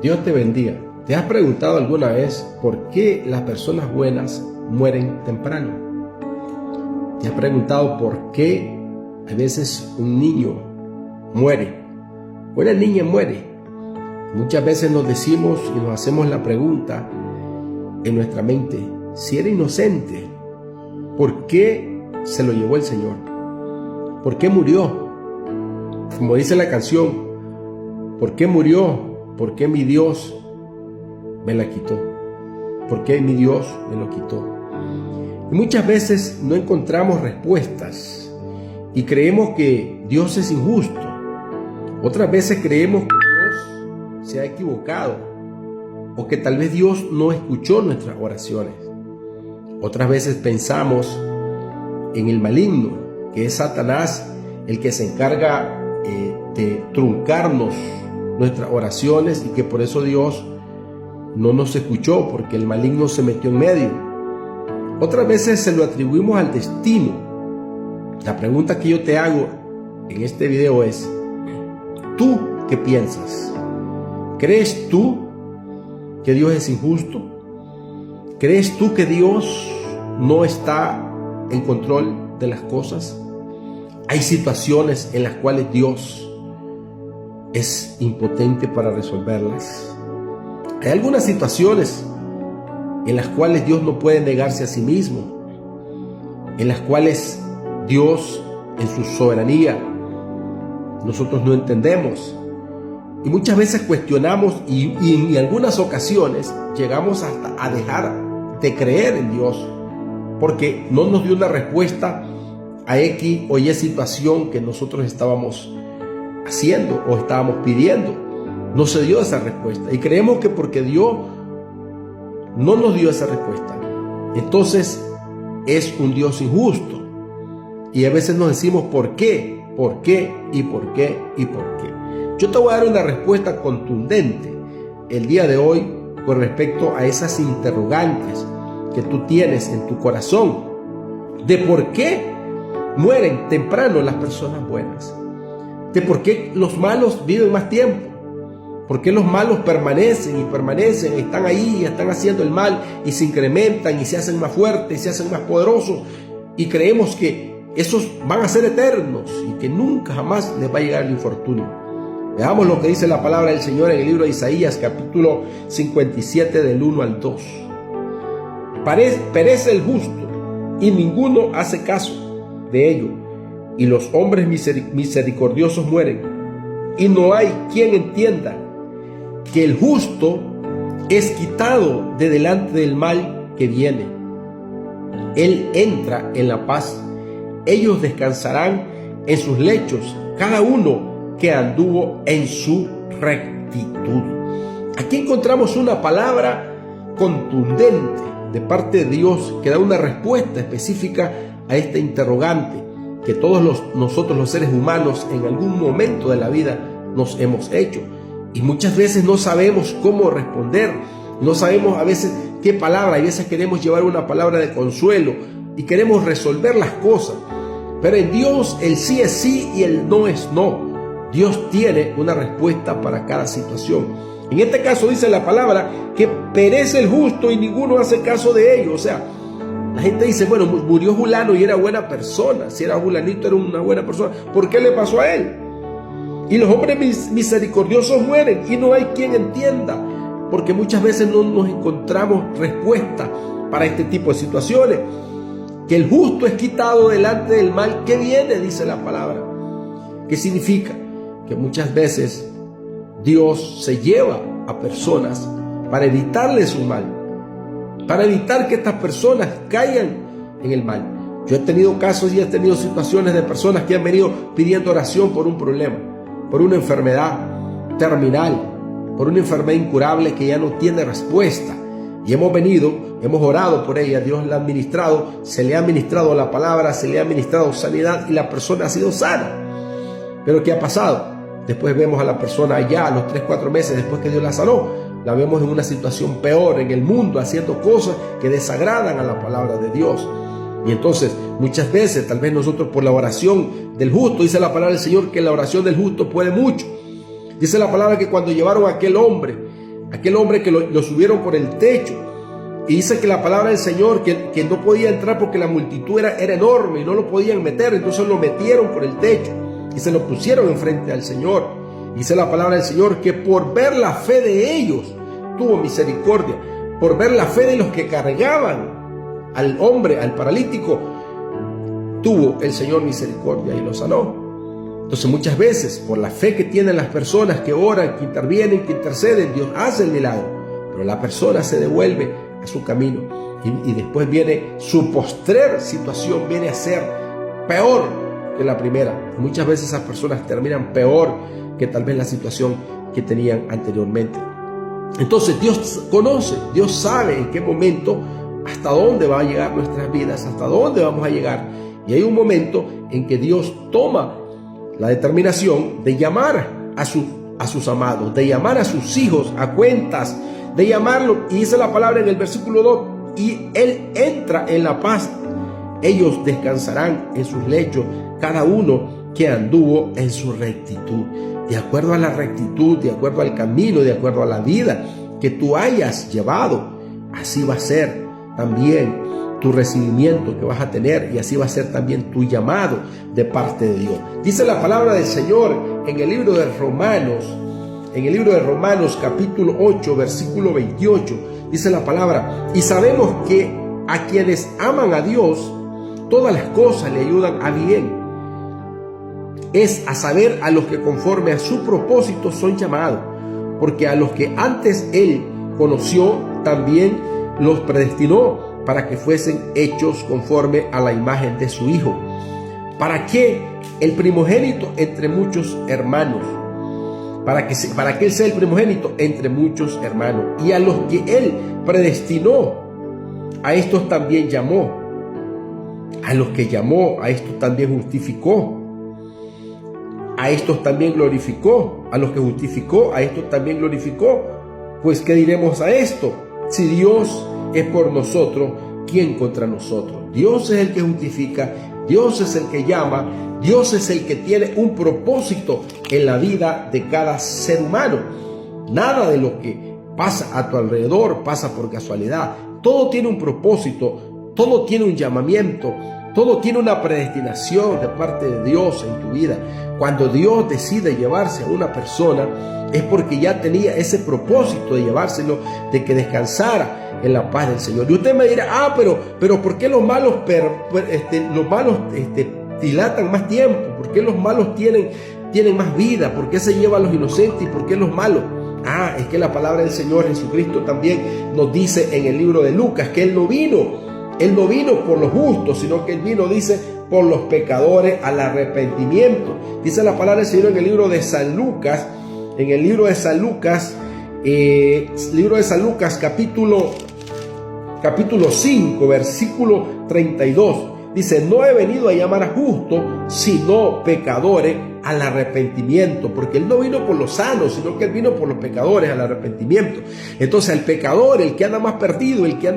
Dios te bendiga. ¿Te has preguntado alguna vez por qué las personas buenas mueren temprano? ¿Te has preguntado por qué a veces un niño muere? Una niña muere. Muchas veces nos decimos y nos hacemos la pregunta en nuestra mente: si era inocente, ¿por qué se lo llevó el Señor? ¿Por qué murió? Como dice la canción, ¿por qué murió? ¿Por qué mi Dios me la quitó? ¿Por qué mi Dios me lo quitó? Y muchas veces no encontramos respuestas y creemos que Dios es injusto. Otras veces creemos que Dios se ha equivocado o que tal vez Dios no escuchó nuestras oraciones. Otras veces pensamos en el maligno, que es Satanás, el que se encarga de truncarnos nuestras oraciones y que por eso Dios no nos escuchó, porque el maligno se metió en medio. Otras veces se lo atribuimos al destino. La pregunta que yo te hago en este video es: ¿tú qué piensas? ¿Crees tú que Dios es injusto? ¿Crees tú que Dios no está en control de las cosas? Hay situaciones en las cuales Dios es impotente para resolverlas. Hay algunas situaciones en las cuales Dios no puede negarse a sí mismo, en las cuales Dios, en su soberanía, nosotros no entendemos. Y muchas veces cuestionamos y en algunas ocasiones llegamos hasta a dejar de creer en Dios, porque no nos dio una respuesta a X o Y situación que nosotros estábamos haciendo o estábamos pidiendo. No se dio esa respuesta y creemos que porque Dios no nos dio esa respuesta, entonces es un Dios injusto. Y a veces nos decimos ¿por qué? ¿Por qué? ¿Y por qué? ¿Y por qué? Yo te voy a dar una respuesta contundente el día de hoy con respecto a esas interrogantes que tú tienes en tu corazón de por qué mueren temprano las personas buenas, de por qué los malos viven más tiempo, por qué los malos permanecen, están ahí y están haciendo el mal y se incrementan y se hacen más fuertes y se hacen más poderosos, y creemos que esos van a ser eternos y que nunca jamás les va a llegar el infortunio. Veamos lo que dice la palabra del Señor en el libro de Isaías, capítulo 57, del 1 al 2. Perece el justo y ninguno hace caso de ello, y los hombres misericordiosos mueren, y no hay quien entienda que el justo es quitado de delante del mal que viene. Él entra en la paz, ellos descansarán en sus lechos, cada uno que anduvo en su rectitud. Aquí encontramos una palabra contundente de parte de Dios que da una respuesta específica a esta interrogante que todos nosotros los seres humanos en algún momento de la vida nos hemos hecho, y muchas veces no sabemos cómo responder, no sabemos a veces qué palabra. A veces queremos llevar una palabra de consuelo y queremos resolver las cosas, pero en Dios el sí es sí y el no es no. Dios tiene una respuesta para cada situación. En este caso dice la palabra que perece el justo y ninguno hace caso de ello. O sea, la gente dice, bueno, murió fulano y era buena persona. Si era fulanito era una buena persona, ¿por qué le pasó a él? Y los hombres misericordiosos mueren y no hay quien entienda, porque muchas veces no nos encontramos respuesta para este tipo de situaciones. Que el justo es quitado delante del mal que viene, dice la palabra. ¿Qué significa? Que muchas veces Dios se lleva a personas para evitarles un mal, para evitar que estas personas caigan en el mal. Yo he tenido casos y he tenido situaciones de personas que han venido pidiendo oración por un problema, por una enfermedad terminal, por una enfermedad incurable que ya no tiene respuesta. Y hemos orado por ella, Dios la ha ministrado, se le ha ministrado la palabra, se le ha ministrado sanidad y la persona ha sido sana. Pero ¿qué ha pasado? Después vemos a la persona ya a los 3-4 meses después que Dios la sanó, la vemos en una situación peor en el mundo, haciendo cosas que desagradan a la palabra de Dios. Y entonces muchas veces tal vez nosotros por la oración del justo, dice la palabra del Señor que la oración del justo puede mucho. Dice la palabra que cuando llevaron a aquel hombre aquel hombre que lo subieron por el techo. Y dice que la palabra del Señor, que no podía entrar porque la multitud era enorme y no lo podían meter, entonces lo metieron por el techo y se lo pusieron enfrente al Señor. Dice la palabra del Señor que por ver la fe de ellos tuvo misericordia, por ver la fe de los que cargaban al hombre, al paralítico, tuvo el Señor misericordia y lo sanó. Entonces muchas veces por la fe que tienen las personas que oran, que intervienen, que interceden, Dios hace el milagro, pero la persona se devuelve a su camino y después viene su postrer situación, viene a ser peor que la primera. Y muchas veces esas personas terminan peor que tal vez la situación que tenían anteriormente. Entonces Dios conoce, Dios sabe en qué momento, hasta dónde va a llegar nuestras vidas, hasta dónde vamos a llegar. Y hay un momento en que Dios toma la determinación de llamar a sus amados, de llamar a sus hijos a cuentas, de llamarlo, y dice la palabra en el versículo 2, y Él entra en la paz, ellos descansarán en sus lechos, cada uno que anduvo en su rectitud. De acuerdo a la rectitud, de acuerdo al camino, de acuerdo a la vida que tú hayas llevado, así va a ser también tu recibimiento que vas a tener, y así va a ser también tu llamado de parte de Dios. Dice la palabra del Señor en el libro de Romanos, capítulo 8, versículo 28, dice la palabra: y sabemos que a quienes aman a Dios, todas las cosas le ayudan a bien. Es a saber, a los que conforme a su propósito son llamados, porque a los que antes Él conoció, también los predestinó para que fuesen hechos conforme a la imagen de su Hijo, para que el primogénito entre muchos hermanos, para que Él sea el primogénito entre muchos hermanos. Y a los que Él predestinó, a estos también llamó. A los que llamó, a estos también justificó. A estos también glorificó. A los que justificó, a estos también glorificó. Pues ¿qué diremos a esto? Si Dios es por nosotros, ¿quién contra nosotros? Dios es el que justifica, Dios es el que llama, Dios es el que tiene un propósito en la vida de cada ser humano. Nada de lo que pasa a tu alrededor pasa por casualidad. Todo tiene un propósito, todo tiene un llamamiento, todo tiene una predestinación de parte de Dios en tu vida. Cuando Dios decide llevarse a una persona, es porque ya tenía ese propósito de llevárselo, de que descansara en la paz del Señor. Y usted me dirá: pero ¿por qué los malos dilatan más tiempo? ¿Por qué los malos tienen más vida? ¿Por qué se llevan a los inocentes y por qué los malos? Es que la palabra del Señor Jesucristo también nos dice en el libro de Lucas que Él no vino por los justos, sino que Él vino, dice, por los pecadores al arrepentimiento. Dice la palabra del Señor en el libro de San Lucas, capítulo 5, versículo 32. Dice: no he venido a llamar a justos, sino pecadores al arrepentimiento. Porque Él no vino por los sanos, sino que Él vino por los pecadores al arrepentimiento. Entonces el pecador, el que anda más perdido, el que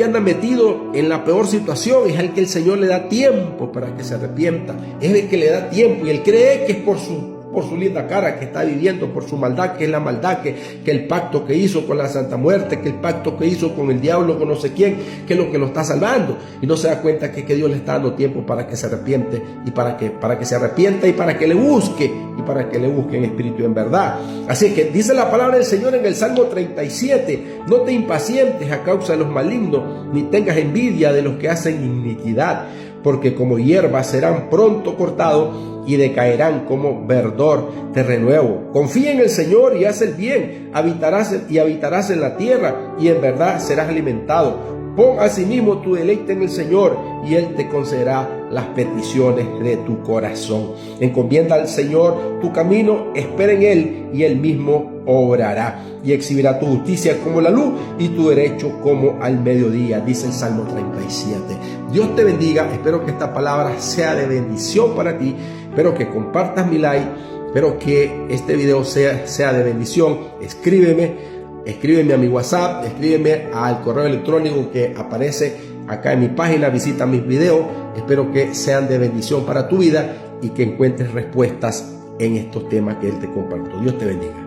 anda metido en la peor situación, es al que el Señor le da tiempo para que se arrepienta. Es el que le da tiempo, y él cree que es por su linda cara que está viviendo, por su maldad, que es la maldad, que el pacto que hizo con la Santa Muerte, que el pacto que hizo con el diablo, con no sé quién, que es lo que lo está salvando, y no se da cuenta que Dios le está dando tiempo para que se arrepiente, y para que se arrepienta, y para que le busque, en espíritu y en verdad. Así que dice la palabra del Señor en el Salmo 37: no te impacientes a causa de los malignos, ni tengas envidia de los que hacen iniquidad, porque como hierba serán pronto cortados y decaerán como verdor de renuevo. Confía en el Señor y haz el bien, habitarás en la tierra, y en verdad serás alimentado. Pon asimismo tu deleite en el Señor, y Él te concederá las peticiones de tu corazón. Encomienda al Señor tu camino, espera en Él, y Él mismo obrará, y exhibirá tu justicia como la luz y tu derecho como al mediodía, dice el Salmo 37. Dios te bendiga. Espero que esta palabra sea de bendición para ti. Espero que compartas mi like. Espero que este video sea de bendición. Escríbeme a mi WhatsApp, escríbeme al correo electrónico que aparece acá en mi página, visita mis videos. Espero que sean de bendición para tu vida y que encuentres respuestas en estos temas que Él te compartió. Dios te bendiga.